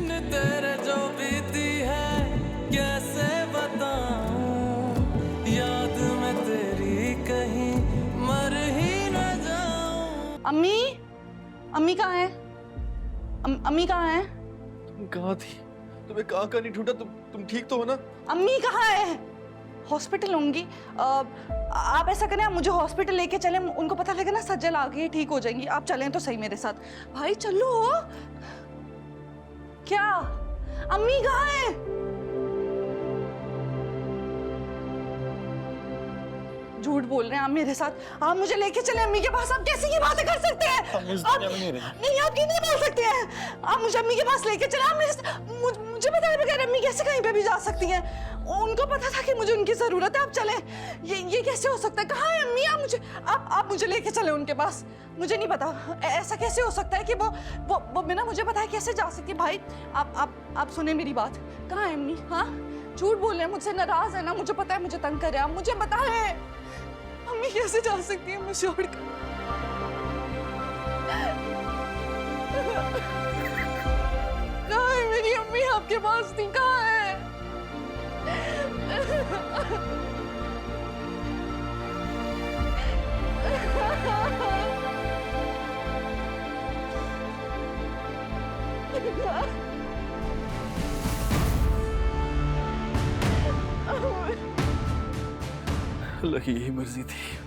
दिन तेरे जो बीती है कैसे बताऊं, याद में तेरी कहीं मर ही न जाऊं। अम्मी, अम्मी कहाँ है? अम्मी कहाँ है? तुम कहाँ थी? तुम्हें कहाँ का नहीं ढूंढा? तुम ठीक तो हो ना? अम्मी कहाँ है? हॉस्पिटल होंगी। आप ऐसा करें, आप मुझे हॉस्पिटल लेके चलें, उनको पता लगे ना सज्जल आ गई, ठीक हो जाएंगी। आप चलें तो सही मेरे साथ। भाई चलो। क्या? अम्मी कहाँ है? झूठ बोल रहे हैं आप मेरे साथ। आप मुझे लेके चले अम्मी के पास। आप कैसी की बातें कर सकते हैं? आप नहीं, आप क्यों नहीं बोल सकते हैं? आप मुझे अम्मी के पास लेके चले। आप मुझे बताए बगैर अम्मी कैसे कहीं पे भी जा सकती हैं? उनको पता था कि मुझे उनकी जरूरत है। आप चले। ये कैसे हो सकता है? कहाँ है अम्मी? आप मुझे लेके चले उनके पास। मुझे नहीं पता ऐसा कैसे हो सकता है कि वो बिना मुझे बताए कैसे जा सकती है। भाई आप सुने मेरी बात। कहाँ है अम्मी? हाँ, झूठ बोल रहे हैं, मुझसे नाराज है ना? मुझे पता है मुझे तंग कर रहे हैं। आप मुझे बताएं अम्मी कैसे जा सकती है मुझे छोड़कर? कहाँ है मेरी अम्मी? आपके पास थी, कहाँ है? अल्लाह की यही मर्जी थी।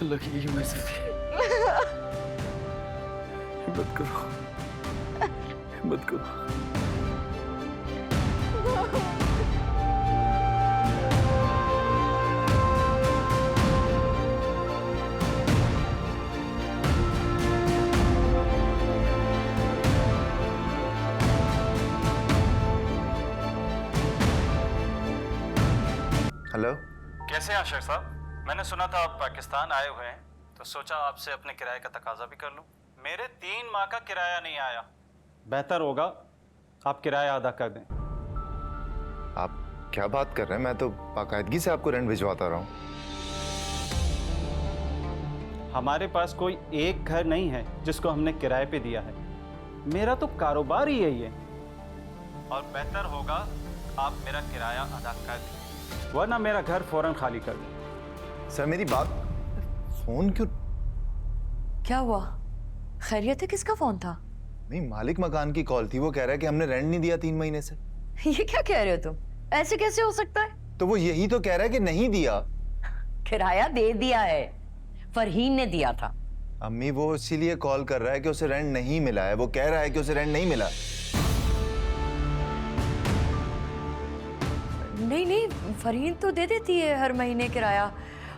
अल्लाह की यही मर्जी थी। हिम्मत करो, हिम्मत करो। हेलो, कैसे हैं आशिक साहब? मैंने सुना था आप पाकिस्तान आए हुए हैं, तो सोचा आपसे अपने किराए का तकाजा भी कर लूं। मेरे 3 माह का किराया नहीं आया। बेहतर होगा आप किराया अदा कर दें। आप क्या बात कर रहे हैं? मैं तो बाकायदगी से आपको रेंट भिजवाता रहा हूँ। हमारे पास कोई एक घर नहीं है जिसको हमने किराए पे दिया है। मेरा तो कारोबार ही यही है, और बेहतर होगा आप मेरा किराया अदा कर दें, वरना मेरा घर फौरन खाली कर दें। सर मेरी बात, फोन क्यों? क्या हुआ? खैरियत है? किसका फोन था? नहीं, मालिक मकान की कॉल थी। वो कह रहा है कि हमने रेंट नहीं दिया 3 महीने से। ये क्या कह रहे हो तुम? ऐसे कैसे हो सकता है? तो वो यही तो कह रहा है कि नहीं दिया। किराया दे दिया है, फरहीन ने दिया था। अम्मी वो इसीलिए कॉल कर रहा है कि उसे रेंट नहीं मिला है। वो कह रहा है कि उसे रेंट नहीं मिला। नहीं, फरहीन तो दे देती है हर महीने किराया।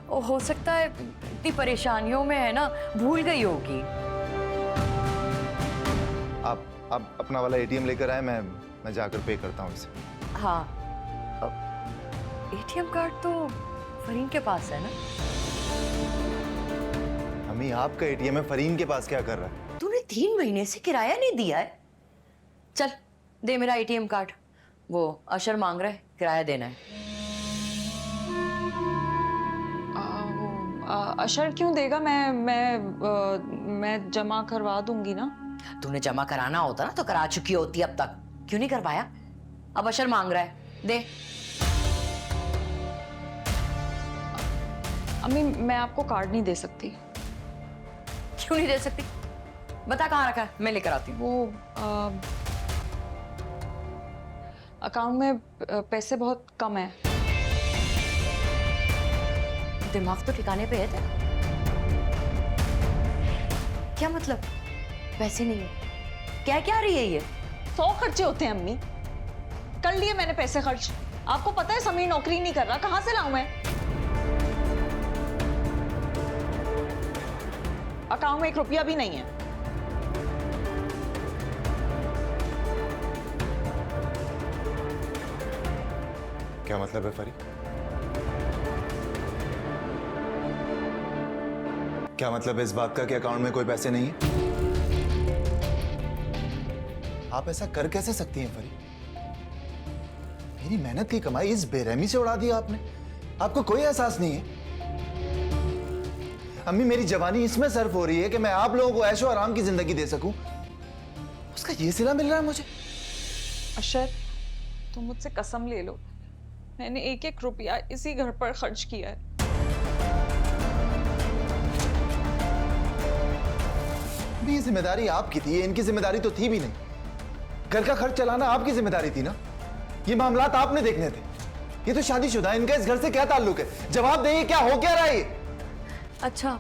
हो सकता है इतनी परेशानियों में है ना, भूल गई होगी। आप अपना वाला एटीएम लेकर आए, मैं जाकर पे करता हूँ इसे। हाँ, एटीएम कार्ड तो फरहीन के पास है ना? अम्मी आपका एटीएम है, फरीन के पास क्या कर रहा है? तूने 3 महीने से किराया नहीं दिया है। चल दे मेरा एटीएम कार्ड। वो अशर मांग रहा है, किराया देना है। अशर क्यों देगा? मैं जमा करवा दूंगी ना। तूने जमा कराना होता ना तो करा चुकी होती अब तक। क्यों नहीं करवाया? अब अशर मांग रहा है, दे। अम्मी मैं आपको कार्ड नहीं दे सकती। क्यों नहीं दे सकती? बता कहाँ रखा है, मैं लेकर आती हूँ। वो अकाउंट में पैसे बहुत कम है। दिमाग तो ठिकाने पे है तेरा। क्या मतलब पैसे नहीं है? क्या रही है ये? 100 खर्चे होते हैं अम्मी। कर लिए मैंने पैसे खर्च। आपको पता है समीर नौकरी नहीं कर रहा, कहां से लाऊं मैं? अकाउंट में 1 रुपया भी नहीं है। क्या मतलब है फरी? क्या मतलब है इस बात का कि अकाउंट में कोई पैसे नहीं है? आप ऐसा कर कैसे सकती हैं फरी? मेरी मेहनत की कमाई इस बेरहमी से उड़ा दी आपने। आपको कोई एहसास नहीं है? अम्मी मेरी जवानी इसमें सर्फ हो रही है कि मैं आप लोगों को ऐशो आराम की जिंदगी दे सकूं, उसका ये सिला मिल रहा है मुझे। अशर, तुम मुझसे कसम ले लो, मैंने एक एक रुपया इसी घर पर खर्च किया है। भी ये जिम्मेदारी आपकी थी, इनकी जिम्मेदारी तो थी भी नहीं। घर का खर्च चलाना आपकी जिम्मेदारी थी ना, ये मामलात आपने देखने थे। ये तो शादीशुदा है, इनका इस घर से क्या ताल्लुक है? जवाब देइए, क्या हो क्या रहा है ये? अच्छा,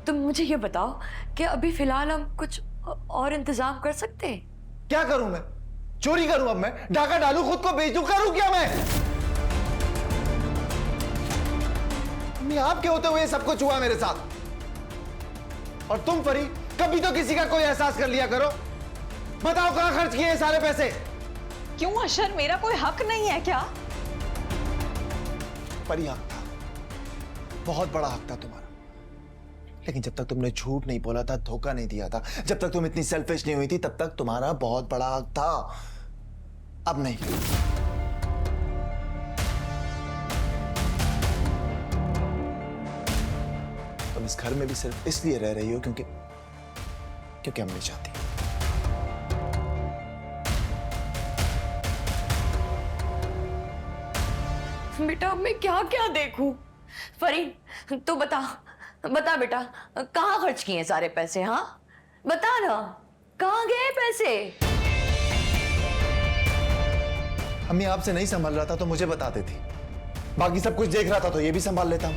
तुम मुझे ये बताओ कि अभी फिलहाल हम कुछ और इंतजाम कर सकते हैं? क्या करूं मैं? चोरी करूं अब मैं? डाका डालूं, खुद को बेच दूं? करूं क्या मैं? मैं आपके होते हुए सब कुछ हुआ मेरे साथ। और तुम परी, कभी तो किसी का कोई एहसास कर लिया करो। बताओ कहां खर्च किए सारे पैसे? क्यों अशर, मेरा कोई हक नहीं है क्या? परी, हक था, बहुत बड़ा हक था तुम्हारा। लेकिन जब तक तुमने झूठ नहीं बोला था, धोखा नहीं दिया था, जब तक तुम इतनी सेल्फिश नहीं हुई थी, तब तक तुम्हारा बहुत बड़ा हक था। अब नहीं। तुम इस घर में भी सिर्फ इसलिए रह रही हो क्योंकि हम नहीं चाहती। बेटा मैं क्या क्या देखूं? फरीन तू बता बेटा, कहाँ खर्च किए सारे पैसे? हाँ बता ना, कहाँ गए पैसे? अम्मी, आपसे नहीं संभाल रहा था तो मुझे बता देती। बाकी सब कुछ देख रहा था तो ये भी संभाल लेता हूं।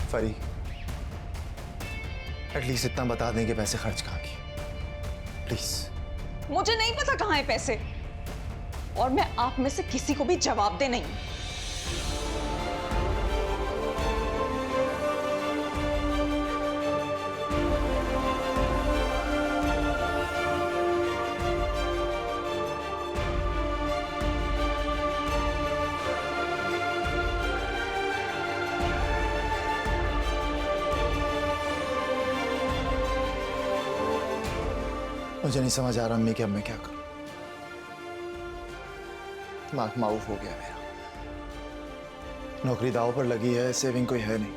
फरी, एटलीस्ट इतना बता दें कि पैसे खर्च कहाँ किए, प्लीज। मुझे नहीं पता कहाँ है पैसे, और मैं आप में से किसी को भी जवाब दे नहीं। मुझे नहीं समझ आ रहा अम्मी कि अब मैं क्या करूं। दिमाग माऊफ हो गया मेरा। नौकरी दांव पर लगी है, सेविंग कोई है नहीं।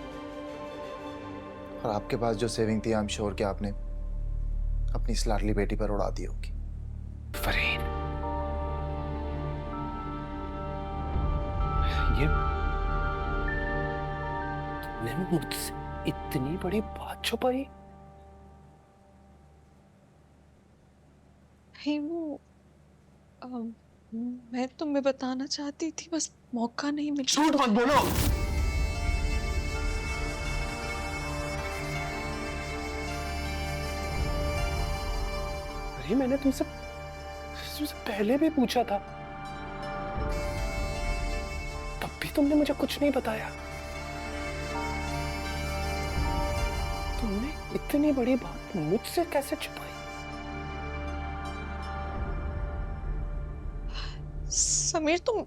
और आपके पास जो सेविंग थी, आई एम श्योर कि आपने अपनी इस लाडली बेटी पर उड़ा दी होगी। फरीन, ये तुमने मुझसे इतनी बड़ी बात छुपाई? नहीं, वो मैं तुम्हें बताना चाहती थी, बस मौका नहीं मिला। झूठ मत बोलो। अरे मैंने तुमसे पहले भी पूछा था, तब भी तुमने मुझे कुछ नहीं बताया। तुमने इतनी बड़ी बात मुझसे कैसे छुपाई? समीर, तुम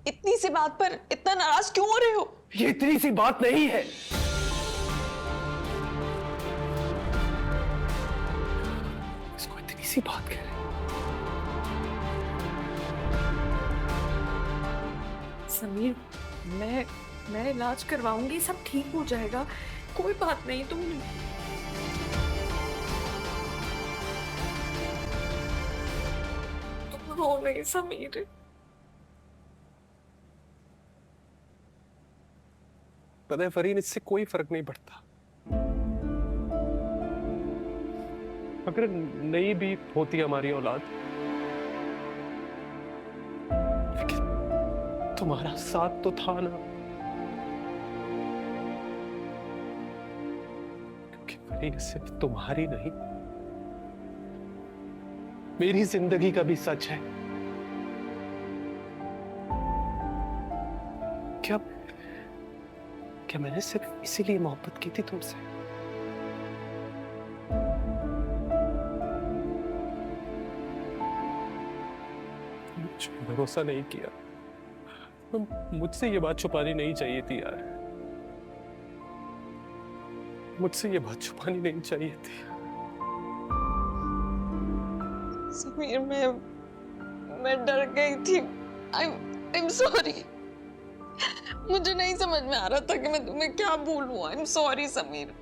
इतनी सी बात पर इतना नाराज क्यों हो रहे हो? ये इतनी सी बात नहीं है। इसको इतनी सी बात कह रहे। समीर, मैं इलाज करवाऊंगी, सब ठीक हो जाएगा, कोई बात नहीं। तुम रो नहीं समीर। पता है फरीन, इससे कोई फर्क नहीं पड़ता। अगर नहीं भी होती हमारी औलाद, लेकिन तुम्हारा साथ तो था ना। क्योंकि फरीन, सिर्फ तुम्हारी नहीं, मेरी जिंदगी का भी सच है। क्या मैंने सिर्फ इसीलिए मोहब्बत की थी तुमसे? मुझे भरोसा नहीं किया। मुझसे ये बात छुपानी नहीं चाहिए थी यार। मुझसे ये बात छुपानी नहीं चाहिए थी। समीर, मैं डर गई थी। I'm sorry। मुझे नहीं समझ में आ रहा था कि मैं तुम्हें क्या बोलूं। I am sorry Sameer.